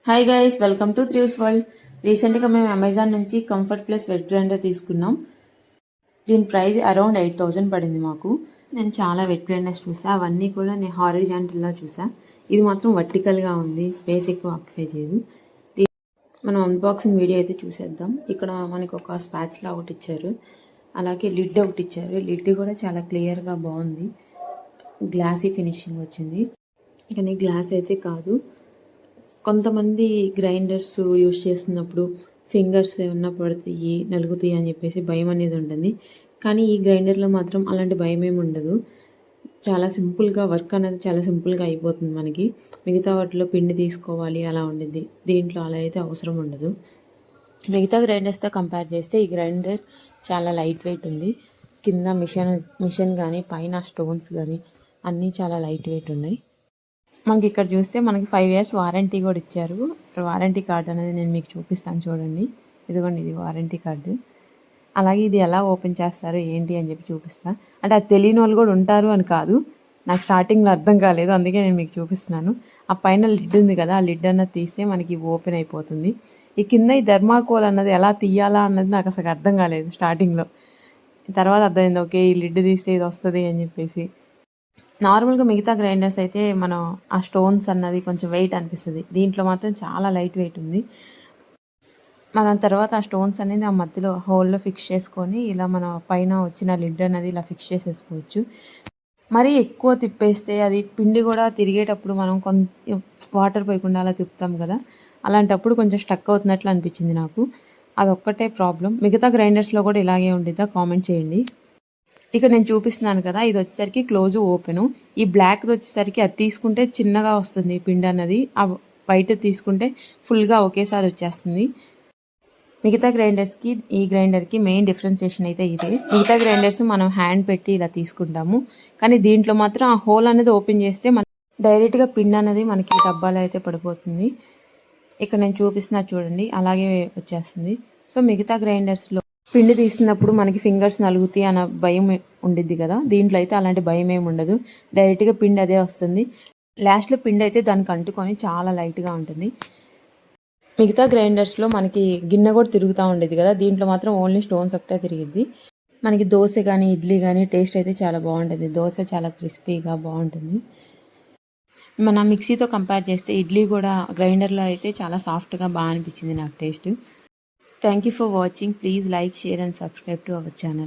Hi guys, welcome to త్రీవ్స్ world. రీసెంట్గా మేము అమెజాన్ నుంచి కంఫర్ట్ ప్లస్ వెట్ గ్రైండర్ తీసుకున్నాం. దీని ప్రైస్ అరౌండ్ 8,000 పడింది మాకు. నేను చాలా వెట్ గ్రైండర్స్ చూసా, అవన్నీ కూడా నేను హారిజాంటల్గా చూసా. ఇది మాత్రం వర్టికల్గా ఉంది, స్పేస్ ఎక్కువ ఆక్యుపై చేయదు. మనం అన్బాక్సింగ్ వీడియో అయితే చూసేద్దాం. ఇక్కడ మనకు ఒక స్పాచ్లా ఒకటి ఇచ్చారు, అలాగే లిడ్ ఒకటి ఇచ్చారు. లిడ్ కూడా చాలా క్లియర్గా బాగుంది, గ్లాసీ ఫినిషింగ్ వచ్చింది. కానీ గ్లాస్ అయితే కాదు. కొంతమంది గ్రైండర్స్ యూజ్ చేస్తున్నప్పుడు ఫింగర్స్ ఏమన్నా పడతాయి, నలుగుతాయి అని చెప్పేసి భయం అనేది ఉంటుంది. కానీ ఈ గ్రైండర్లో మాత్రం అలాంటి భయం ఏమి ఉండదు. చాలా సింపుల్గా వర్క్ అనేది చాలా సింపుల్గా అయిపోతుంది మనకి. మిగతా వాటిలో పిండి తీసుకోవాలి అలా ఉండిద్ది, దీంట్లో అలా అయితే అవసరం ఉండదు. మిగతా గ్రైండర్స్తో కంపేర్ చేస్తే ఈ గ్రైండర్ చాలా లైట్ వెయిట్ ఉంది. కింద మిషన్ కానీ పైన స్టోన్స్ కానీ అన్నీ చాలా లైట్ వెయిట్ ఉన్నాయి. మనకి ఇక్కడ చూస్తే మనకి 5 years వారంటీ కూడా ఇచ్చారు. ఇక్కడ వారంటీ కార్డు అనేది నేను మీకు చూపిస్తాను చూడండి. ఇదిగోండి, ఇది వారంటీ కార్డు. అలాగే ఇది ఎలా ఓపెన్ చేస్తారు ఏంటి అని చెప్పి చూపిస్తాను. అంటే అది తెలియని వాళ్ళు కూడా ఉంటారు అని కాదు, నాకు స్టార్టింగ్లో అర్థం కాలేదు, అందుకే నేను మీకు చూపిస్తున్నాను. ఆ పైన లిడ్ ఉంది కదా, ఆ లిడ్ అన్నది తీస్తే మనకి ఓపెన్ అయిపోతుంది. ఈ కింద ఈ థర్మాకోల్ అన్నది ఎలా తీయాలా అన్నది నాకు అసలు అర్థం కాలేదు స్టార్టింగ్లో. తర్వాత అర్థమైంది, ఓకే ఈ లిడ్ తీస్తే ఇది వస్తుంది అని చెప్పేసి. నార్మల్గా మిగతా గ్రైండర్స్ అయితే మనం ఆ స్టోన్స్ అన్నది కొంచెం వెయిట్ అనిపిస్తుంది, దీంట్లో మాత్రం చాలా లైట్ వెయిట్ ఉంది. మనం తర్వాత ఆ స్టోన్స్ అనేది ఆ మధ్యలో హోల్లో ఫిక్స్ చేసుకొని ఇలా మన పైన వచ్చిన లిడ్ అనేది ఇలా ఫిక్స్ చేసేసుకోవచ్చు. మరీ ఎక్కువ తిప్పేస్తే అది పిండి కూడా తిరిగేటప్పుడు మనం కొంచెం వాటర్ పోయకుండా అలా తిప్పుతాం కదా, అలాంటప్పుడు కొంచెం స్టక్ అవుతున్నట్లు అనిపించింది నాకు. అదొక్కటే ప్రాబ్లం. మిగతా గ్రైండర్స్లో కూడా ఇలాగే ఉండిద్దా కామెంట్ చేయండి. ఇక్కడ నేను చూపిస్తున్నాను కదా, ఇది వచ్చేసరికి క్లోజు ఓపెను. ఈ బ్లాక్ది వచ్చేసరికి అది తీసుకుంటే చిన్నగా వస్తుంది పిండి అన్నది, ఆ వైట్ తీసుకుంటే ఫుల్గా ఒకేసారి వచ్చేస్తుంది. మిగతా గ్రైండర్స్కి ఈ గ్రైండర్కి మెయిన్ డిఫరెన్సియేషన్ అయితే ఇదే. మిగతా గ్రైండర్స్ మనం హ్యాండ్ పెట్టి ఇలా తీసుకుంటాము, కానీ దీంట్లో మాత్రం ఆ హోల్ అనేది ఓపెన్ చేస్తే మన డైరెక్ట్గా పిండి అనేది మనకి డబ్బాలో అయితే పడిపోతుంది. ఇక్కడ నేను చూపిస్తున్నా చూడండి, అలాగే వచ్చేస్తుంది. సో మిగతా గ్రైండర్స్లో పిండి తీసినప్పుడు మనకి ఫింగర్స్ నలుగుతాయి అన్న భయం ఉండిద్ది కదా, దీంట్లో అయితే అలాంటి భయం ఏమి ఉండదు, డైరెక్ట్గా పిండి అదే వస్తుంది. లాస్ట్లో పిండి అయితే దానికి అంటుకొని చాలా లైట్గా ఉంటుంది. మిగతా గ్రైండర్స్లో మనకి గిన్నె కూడా తిరుగుతూ ఉండేది కదా, దీంట్లో మాత్రం ఓన్లీ స్టోన్స్ ఒకటే తిరిగిద్ది. మనకి దోశ కానీ ఇడ్లీ కానీ టేస్ట్ అయితే చాలా బాగుంటుంది. దోశ చాలా క్రిస్పీగా బాగుంటుంది. మన మిక్సీతో కంపేర్ చేస్తే ఇడ్లీ కూడా గ్రైండర్లో అయితే చాలా సాఫ్ట్గా బాగా అనిపించింది నాకు taste. Thank you for watching. Please like, share and subscribe to our channel.